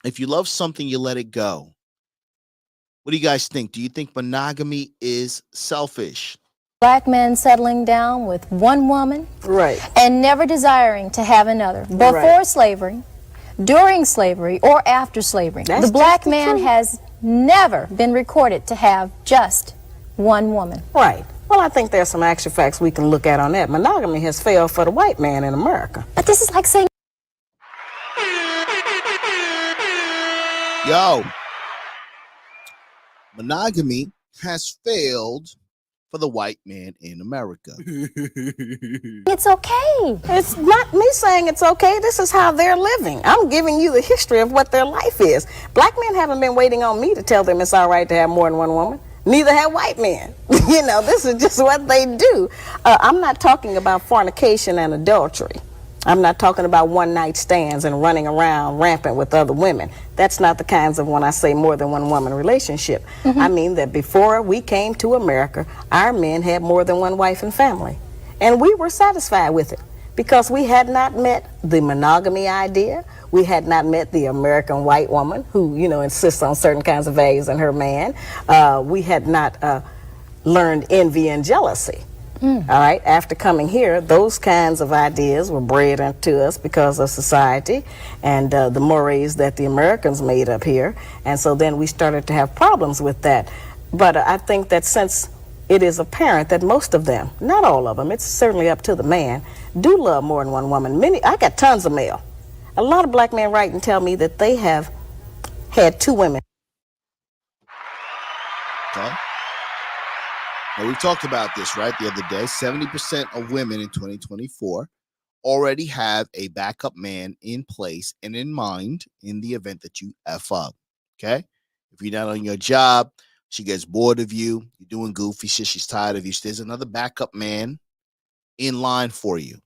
If you love something, you let it go. What do you guys think? Do you think monogamy is selfish? Black men settling down with one woman Right, and never desiring to have another right. before slavery, during slavery, or after slavery. The That's just black the man truth. has never been recorded to have just one woman. Right. Well, I think there's some actual facts we can look at on that. Monogamy has failed for the white man in America. But this is like saying Yo, monogamy has failed for the white man in America. it's okay. It's not me saying it's okay. This is how they're living. I'm giving you the history of what their life is. Black men haven't been waiting on me to tell them it's all right to have more than one woman. Neither have white men. This is just what they do. I'm not talking about fornication and adultery. I'm not talking about one night stands and running around rampant with other women. That's not the kinds of, when I say more than one woman relationship. I mean that before we came to America, our men had more than one wife and family. And we were satisfied with it because we had not met the monogamy idea. We had not met the American white woman who, insists on certain kinds of values in her man. We had not learned envy and jealousy. All right, after coming here, those kinds of ideas were bred into us because of society and the mores that the Americans made up here. And so then we started to have problems with that. But I think that since it is apparent that most of them, not all of them, it's certainly up to the man, do love more than one woman. I got tons of mail. A lot of black men write and tell me that they have had two women. Okay. Now, we talked about this, right, the other day. 70% of women in 2024 already have a backup man in place and in mind in the event that you F up. Okay. If you're not on your job, she gets bored of you, you're doing goofy shit, she's tired of you. So there's another backup man in line for you.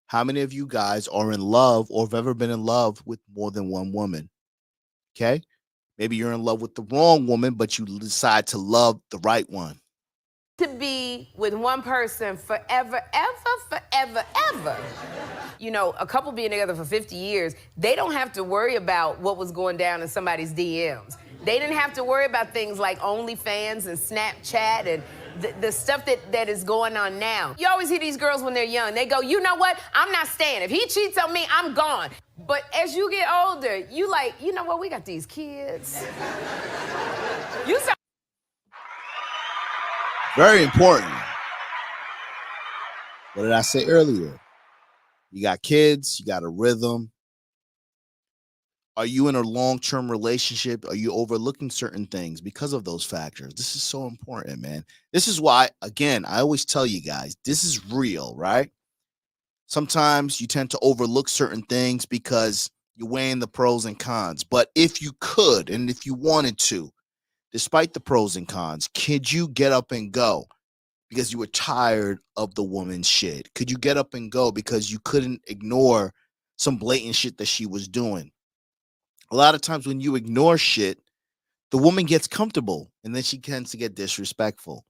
How many of you guys are in love or have ever been in love with more than one woman? Okay. Maybe you're in love with the wrong woman, but you decide to love the right one. To be with one person forever, ever. A couple being together for 50 years, they don't have to worry about what was going down in somebody's DMs. They didn't have to worry about things like OnlyFans and Snapchat and the stuff that is going on now. You always hear these girls when they're young. They go, you know what? I'm not staying. If he cheats on me, I'm gone. But as you get older, you like, you know what? We got these kids. You start. Very important. What did I say earlier? You got kids, you got a rhythm. Are you in a long-term relationship? Are you overlooking certain things because of those factors? This is so important, man. This is why, again, I always tell you guys, this is real, right? Sometimes you tend to overlook certain things because you're weighing the pros and cons. But if you could, and if you wanted to, despite the pros and cons, could you get up and go because you were tired of the woman's shit? Could you get up and go because you couldn't ignore some blatant shit that she was doing? A lot of times when you ignore shit, the woman gets comfortable and then she tends to get disrespectful.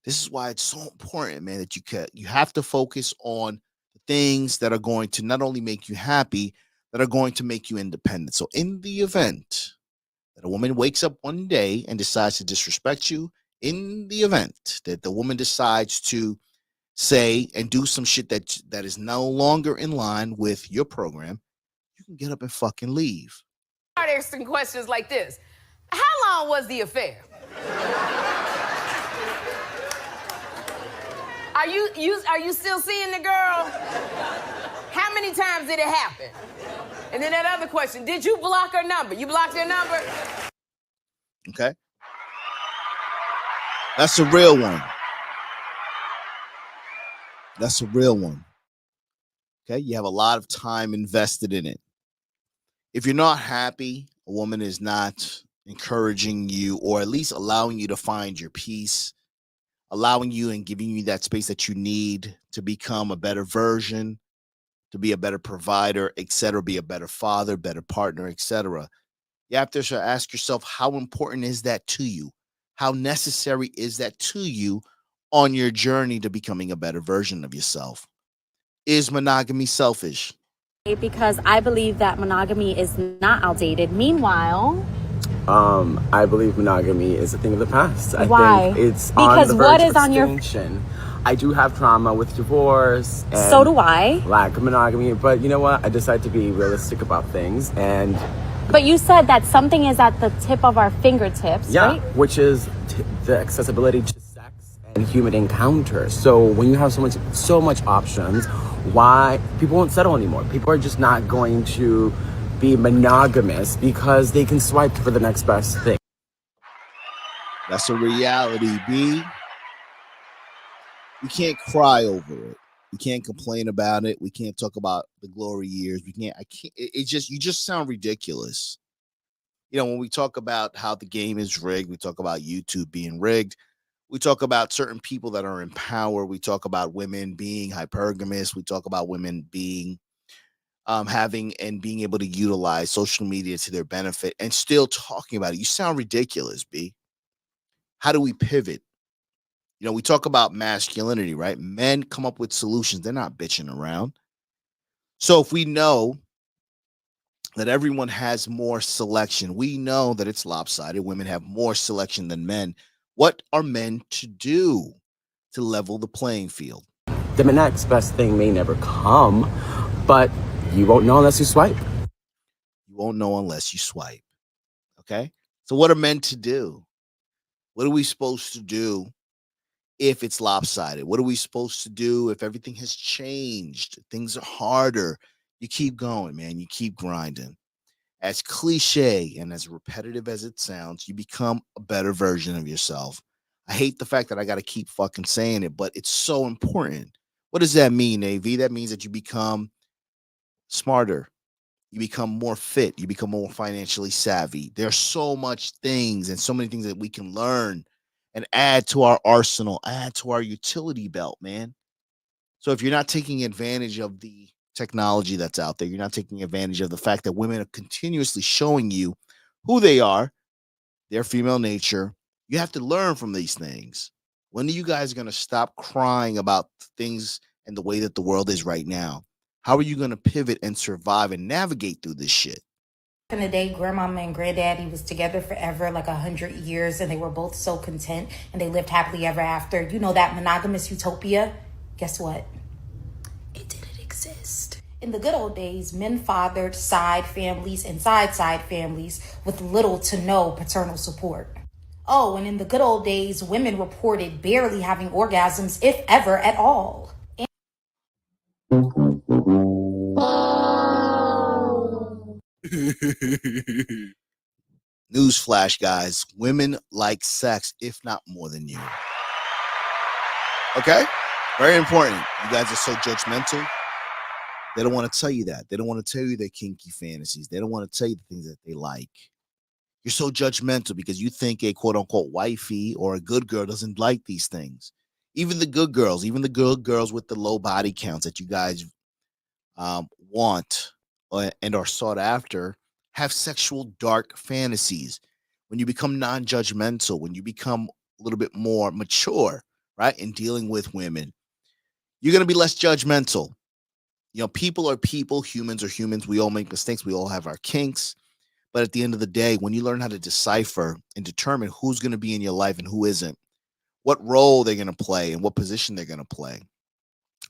This is why it's so important, man, that you have to focus on the things that are going to not only make you happy, that are going to make you independent. So in the event that a woman wakes up one day and decides to disrespect you, in the event that the woman decides to say and do some shit that is no longer in line with your program, you can get up and fucking leave. Start asking questions like this. How long was the affair? Are you still seeing the girl? How many times did it happen? And then that other question, did you block her number? You blocked her number? Okay? That's a real one. That's a real one. Okay? You have a lot of time invested in it. If you're not happy, a woman is not encouraging you or at least allowing you to find your peace, allowing you and giving you that space that you need to become a better version, to be a better provider, etc., be a better father, better partner, etc. You have to ask yourself, how important is that to you? How necessary is that to you on your journey to becoming a better version of yourself? Is monogamy selfish? Because I believe that monogamy is not outdated. Meanwhile, I believe monogamy is a thing of the past. I Why? think it's Because on the what verge is of on your- extinction. I do have trauma with divorce and So do I. lack of monogamy, but you know what? I decided to be realistic about things, and but you said that something is at the tip of our fingertips, yeah, right? which is the accessibility to sex and human encounter. So when you have so much options, why people won't settle anymore? People are just not going to be monogamous because they can swipe for the next best thing. That's a reality, B. We can't cry over it. We can't complain about it. We can't talk about the glory years. We can't. I can't. It just you just sound ridiculous. You know, when we talk about how the game is rigged, we talk about YouTube being rigged. We talk about certain people that are in power. We talk about women being hypergamous. We talk about women being having and being able to utilize social media to their benefit and still talking about it. You sound ridiculous, B. How do we pivot? You know, we talk about masculinity, right? Men come up with solutions. They're not bitching around. So if we know that everyone has more selection, we know that it's lopsided. Women have more selection than men. What are men to do to level the playing field? The next best thing may never come, but you won't know unless you swipe. You won't know unless you swipe. Okay. So what are men to do? What are we supposed to do if it's lopsided? What are we supposed to do if everything has changed? Things are harder. You keep going, man. You keep grinding. As cliche and as repetitive as it sounds, you become a better version of yourself. I hate the fact that I got to keep fucking saying it, but it's so important. What does that mean, AV? That means that you become smarter. You become more fit. You become more financially savvy. There's so much things and so many things that we can learn and add to our arsenal, add to our utility belt, man. So if you're not taking advantage of the technology that's out there, you're not taking advantage of the fact that women are continuously showing you who they are, their female nature. You have to learn from these things. When are you guys going to stop crying about things and the way that the world is right now? How are you going to pivot and survive and navigate through this shit? In the day, grandmama and granddaddy was together forever, like 100 years, and they were both so content and they lived happily ever after. You know that monogamous utopia? Guess what? It didn't exist. In the good old days, men fathered side families and side families with little to no paternal support. Oh, and in the good old days, women reported barely having orgasms, if ever at all. Newsflash, guys. Women like sex, if not more than you. Okay? Very important. You guys are so judgmental. They don't want to tell you that. They don't want to tell you their kinky fantasies. They don't want to tell you the things that they like. You're so judgmental because you think a quote unquote wifey or a good girl doesn't like these things. Even the good girls with the low body counts that you guys want and are sought after have sexual dark fantasies. When you become non-judgmental, when you become a little bit more mature, right, in dealing with women, you're going to be less judgmental. You know, people are people, humans are humans. We all make mistakes. We all have our kinks. But at the end of the day, when you learn how to decipher and determine who's going to be in your life and who isn't, what role they're going to play and what position they're going to play,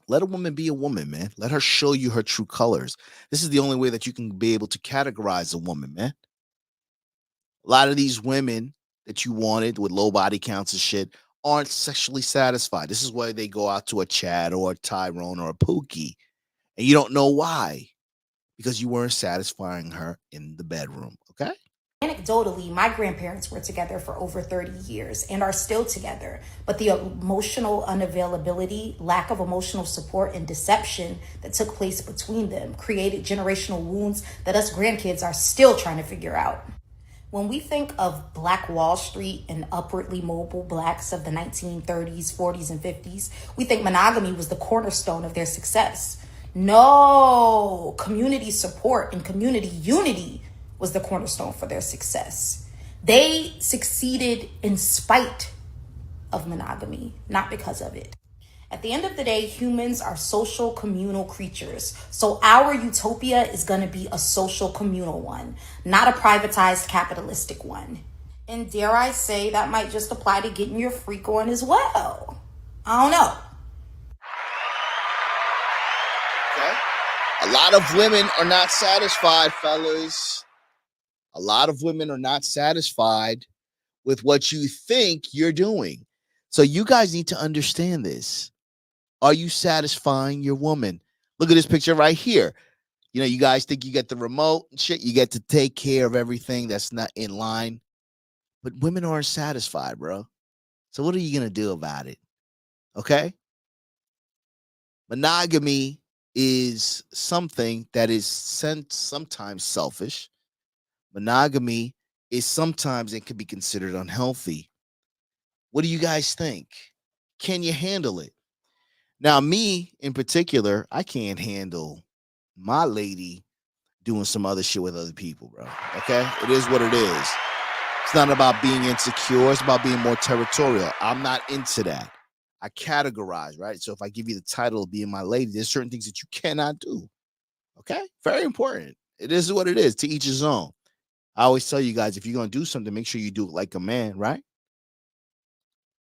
let a woman be a woman, man. Let her show you her true colors. This is the only way that you can be able to categorize a woman, man. A lot of these women that you wanted with low body counts and shit aren't sexually satisfied. This is why they go out to a Chad or a Tyrone or a Pookie. And you don't know why. Because you weren't satisfying her in the bedroom, okay? Anecdotally, my grandparents were together for over 30 years and are still together, but the emotional unavailability, lack of emotional support, and deception that took place between them created generational wounds that us grandkids are still trying to figure out. When we think of Black Wall Street and upwardly mobile Blacks of the 1930s, 40s, and 50s, we think monogamy was the cornerstone of their success. No, community support and community unity was the cornerstone for their success. They succeeded in spite of monogamy, not because of it. At the end of the day, humans are social communal creatures. So our utopia is going to be a social communal one, not a privatized capitalistic one. And dare I say, that might just apply to getting your freak on as well. I don't know. Okay. A lot of women are not satisfied, fellas. A lot of women are not satisfied with what you think you're doing. So you guys need to understand this. Are you satisfying your woman? Look at this picture right here. You know, you guys think you get the remote and shit. You get to take care of everything that's not in line. But women aren't satisfied, bro. So what are you going to do about it? Okay? Monogamy is something that is sometimes selfish. Monogamy is sometimes it can be considered unhealthy. What do you guys think? Can you handle it? Now, me in particular, I can't handle my lady doing some other shit with other people, bro. Okay? It is what it is. It's not about being insecure. It's about being more territorial. I'm not into that. I categorize, right? So if I give you the title of being my lady, there's certain things that you cannot do. Okay? Very important. It is what it is. To each his own. I always tell you guys, if you're going to do something, make sure you do it like a man, right?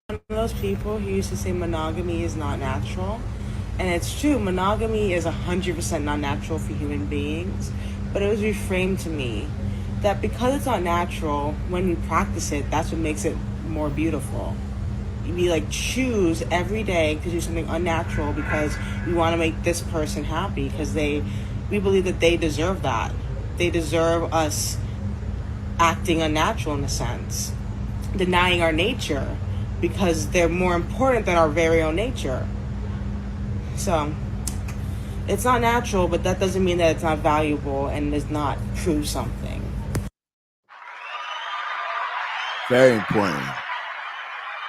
One of those people who used to say monogamy is not natural. And it's true, monogamy is 100% not natural for human beings. But it was reframed to me that because it's not natural, when we practice it, that's what makes it more beautiful. We like choose every day to do something unnatural because we want to make this person happy because we believe that they deserve that. They deserve us acting unnatural in a sense, denying our nature because they're more important than our very own nature. So it's not natural, but that doesn't mean that it's not valuable and does not prove something. Very important.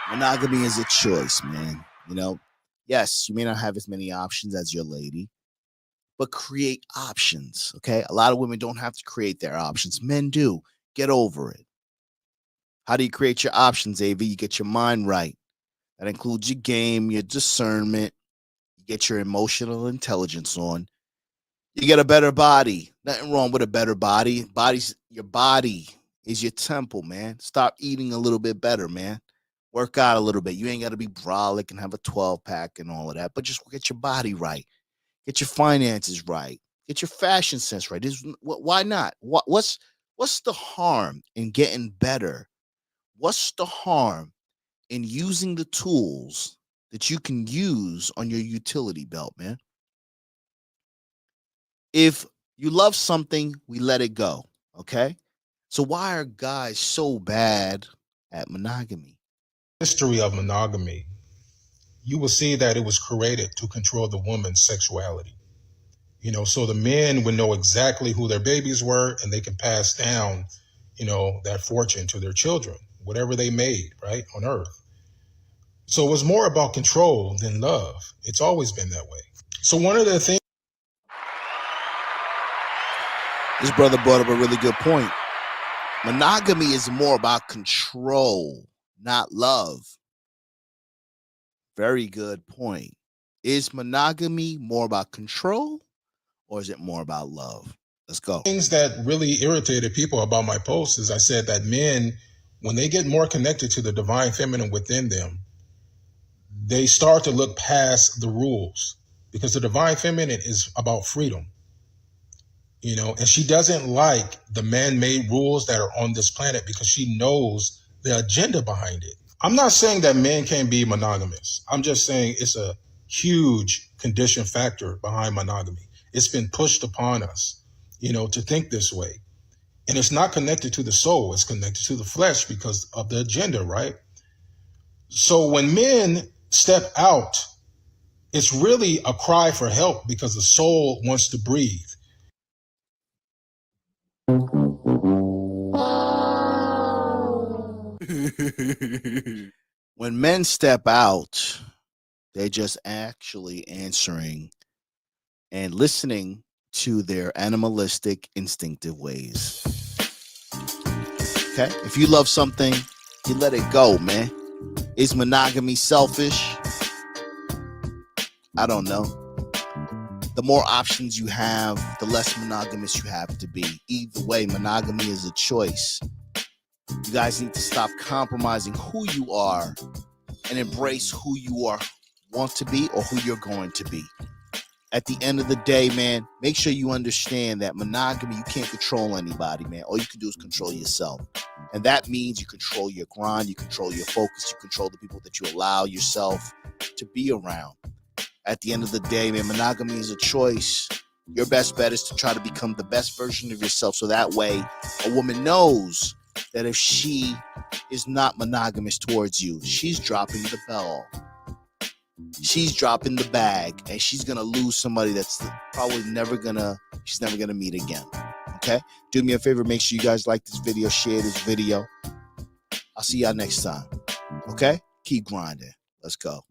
Monogamy is a choice, man. You know, yes, you may not have as many options as your lady, but create options, okay? A lot of women don't have to create their options. Men do. Get over it. How do you create your options, AV? You get your mind right. That includes your game, your discernment. You get your emotional intelligence on. You get a better body. Nothing wrong with a better body. Your body is your temple, man. Stop eating a little bit better, man. Work out a little bit. You ain't got to be brolic and have a 12-pack and all of that, but just get your body right. Get your finances right. Get your fashion sense right. Why not? What's the harm in getting better? What's the harm in using the tools that you can use on your utility belt, man? If you love something, we let it go, okay? So why are guys so bad at monogamy? History of monogamy, you will see that it was created to control the woman's sexuality. You know, so the men would know exactly who their babies were and they can pass down, you know, that fortune to their children, whatever they made, right, on earth. So it was more about control than love. It's always been that way. So one of the things. This brother brought up a really good point. Monogamy is more about control, not love. Very good point. Is monogamy more about control or is it more about love? Let's go. Things that really irritated people about my posts is I said that men, when they get more connected to the divine feminine within them, they start to look past the rules because the divine feminine is about freedom. You know, and she doesn't like the man-made rules that are on this planet because she knows the agenda behind it. I'm not saying that men can't be monogamous. I'm just saying it's a huge condition factor behind monogamy. It's been pushed upon us, you know, to think this way. And it's not connected to the soul. It's connected to the flesh because of the agenda, right? So when men step out, it's really a cry for help because the soul wants to breathe. When men step out, they're just actually answering and listening to their animalistic, instinctive ways. Okay? If you love something, you let it go, man. Is monogamy selfish? I don't know. The more options you have, the less monogamous you have to be. Either way, monogamy is a choice. You guys need to stop compromising who you are and embrace who you want to be or who you're going to be. At the end of the day, man, make sure you understand that monogamy, you can't control anybody, man. All you can do is control yourself. And that means you control your grind, you control your focus, you control the people that you allow yourself to be around. At the end of the day, man, monogamy is a choice. Your best bet is to try to become the best version of yourself, so that way a woman knows that if she is not monogamous towards you, she's dropping the ball. She's dropping the bag, and she's gonna lose somebody that's probably she's never gonna meet again. Okay? Do me a favor, make sure you guys like this video, share this video. I'll see y'all next time. Okay? Keep grinding. Let's go.